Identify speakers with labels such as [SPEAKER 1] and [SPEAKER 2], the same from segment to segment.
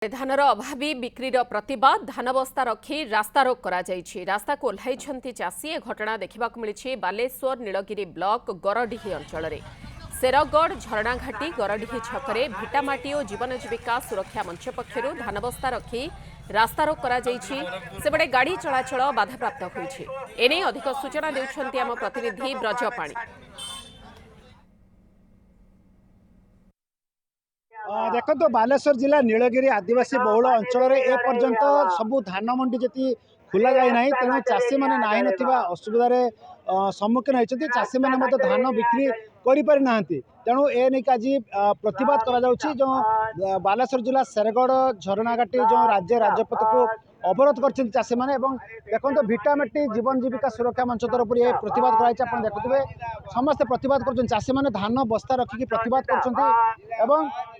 [SPEAKER 1] धानर अभावी बिक्रीर प्रतिवाद धान बस्ता रखी रास्तारोक रास्ता को ओह्लाई चाषी। ए घटना देखा मिली बालेश्वर नीलगिरी ब्लॉक गरडीही अंचल शेरगढ़ झरणाघाटी गरडीही छकरे भिटामाटी और जीवन जीविका सुरक्षा मंच पक्षर धान बस्ता रखी रास्तारोक सेबड़े गाड़ी चलाचल बाधाप्राप्त होइछि। एने अधिक सूचना देउछन्ति आम प्रतिनिधि ब्रजपाणी।
[SPEAKER 2] देखो तो बालेश्वर जिला नीलगिरी आदिवासी बहुल अंचल एपर्यंत सबू धान मंडी जी खोल जाए तेणु चाषी मैंने नाई असुविधार सम्मुखीन होती। चाषी मैंने धान बिक्री कर ना तेणु ए नहीं आज प्रतिवाद करा जो बालेश्वर जिला शेरगढ़ झरणाघाटी जो राज्य राजपथ को अवरोध कर चाषी मैंने देखो तो भिटामाटी जीवन जीविका सुरक्षा मंच तरफ ये प्रतिवाद कराई देखुए समस्ते प्रतिवाद कर चाषी मैंने धान बस्ता रखिकी प्रतिवाद कर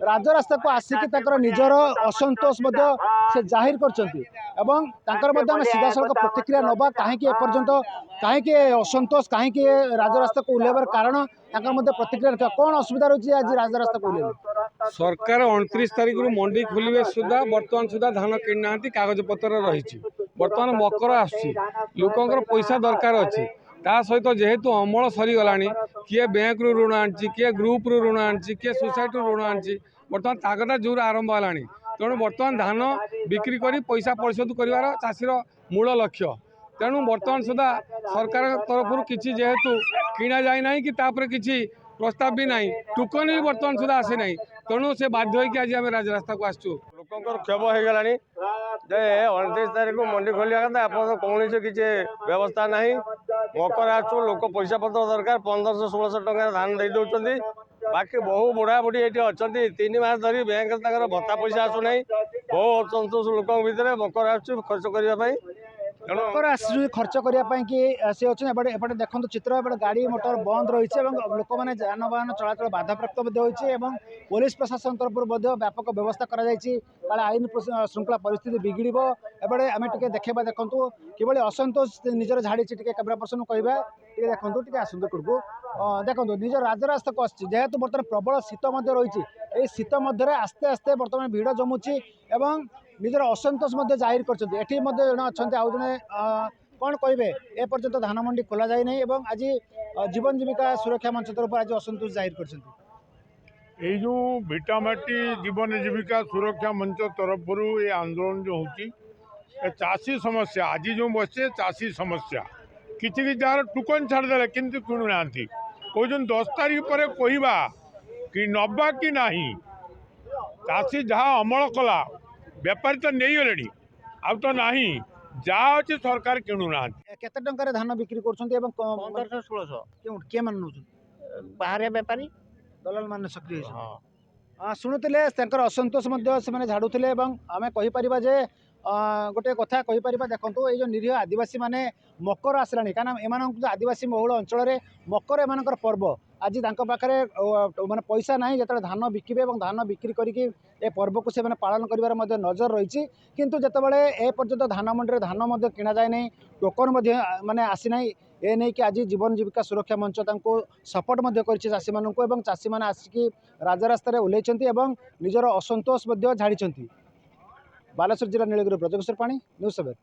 [SPEAKER 2] राजरास्ता को आसिक निजर असंतोष से जाहिर कर सीधा सड़क प्रतिक्रिया नवा कहीं एपर्यंत कहीं असंतोष कहीं राजरास्ता को ओह्लैबार कारण प्रतिक्रिया रखा कौन असुविधा रही आज राजरास्ता को ओह्लैले
[SPEAKER 3] सरकार 29 तारीख मंडी खोलिए सुधा बर्तमान सुधा धान किणी ना कागज पत्र रही बर्तमान मकर आसुची लोकंर पैसा दरकार अच्छी ता सहित जेहेतु अमल सरीगला किए बैंक रु ऋण आनी किए ग्रुप रु ऋण आनी किए सोसाइटी ऋण आनी बर्तमान ताकता जोर आरंभ है तेणु बर्तमान धान बिक्री कर पैसा परिशोध कर चाषीर मूल लक्ष्य तेणु बर्तमान सुधा सरकार तरफ किसी जेहेतु किणा जाए ना कि किसी प्रस्ताव भी नहीं टोकन भी बर्तमान सुधा आसी ना तेणु से बाध्य होकर आज आम राजरास्ता को आसचु।
[SPEAKER 4] लोक क्षोभ हो गला 29 तारीख को मंडी खोलिया कथा आप कौन किसी व्यवस्था ना मकर आसु लोक पैसा पत्र दरकार 1500-1600 टका धान दे दौरान बाकी बहु बुढ़ा बुढ़ी ये अच्छा 3 मास धरी बैंक भत्ता पैसा आसुना बहु असंतोष लोक भितर मकर आसु खर्च करने
[SPEAKER 2] मकर आसु खर्च करने कि सी अच्छे एपटे देखो चित्र एपटे गाड़ी मोटर बंद रही है लोक मैंने जानवाहन चलाचल बाधाप्राप्त होती पुलिस प्रशासन तरफ व्यापक व्यवस्था कर आईन श्रृंखला परिस्थिति बिगिड़ एपटे आम टे देखा देखूँ कि असंतोष निजर झाड़ी कैमरा पर्सन कहवा देखो टे आसतु को देखो निज राजरास्ता को आसती जेहेतु बर्तमान प्रबल शीत रही है शीत मध्य आस्ते आस्ते बर्तमान भिड़ जमुची निजर असंतोष जाहिर कर जड़े अच्छा आउ जड़े कौन कहे एपर्यंत धान मंडी खोल जाए नहीं आज जीवन जीविका सुरक्षा मंच तरफ आज असंतोष जाहिर कर
[SPEAKER 5] जो भिटामाटी जीवन जीविका सुरक्षा मंच तरफ ये आंदोलन जो होची चाषी समस्या आज जो बसे चाषी समस्या किसी जार टोकन छाड़दे कि किणु ना कौन 10 तारीख पर कहवा कि नवा कि नहीं चाषी जहाँ अमल कला बेपारी तो नहीं गले आ तो नहीं जहाँ अच्छे सरकार किणु ना
[SPEAKER 2] केते टंकार धान बिक्री कर
[SPEAKER 4] 1500-1600
[SPEAKER 2] किए मान
[SPEAKER 4] बाहर बेपारी
[SPEAKER 2] दलाल मान सक्रिय शुणुले असंतोष से झाड़ुले आम कहीपर जे गोटे कथा कहीपर देखो ये निरीह आदिवासी माने मकर आसला कहीं एम आदिवासी बहुल अंचल मकर एम पर्व आज पाखे माने पैसा ना जो धान बिके धान बिक्री करके ए पर्व को से पालन कर नजर रही किंतु जितेबाला ए पर्यंत धान मंडी धान किणा जाए नहीं टोकन माने आसी ना ए नहीं कि आज जीवन जीविका सुरक्षा मंच सपोर्ट कर चाषी मानू चाषी मैंने आसिकी राजरास्तार ओह्लैंट निजर असंतोष झाड़ी। बालेश्वर जिला नीलगिरी ब्रजकिशोर पाणी न्यूज़ 7।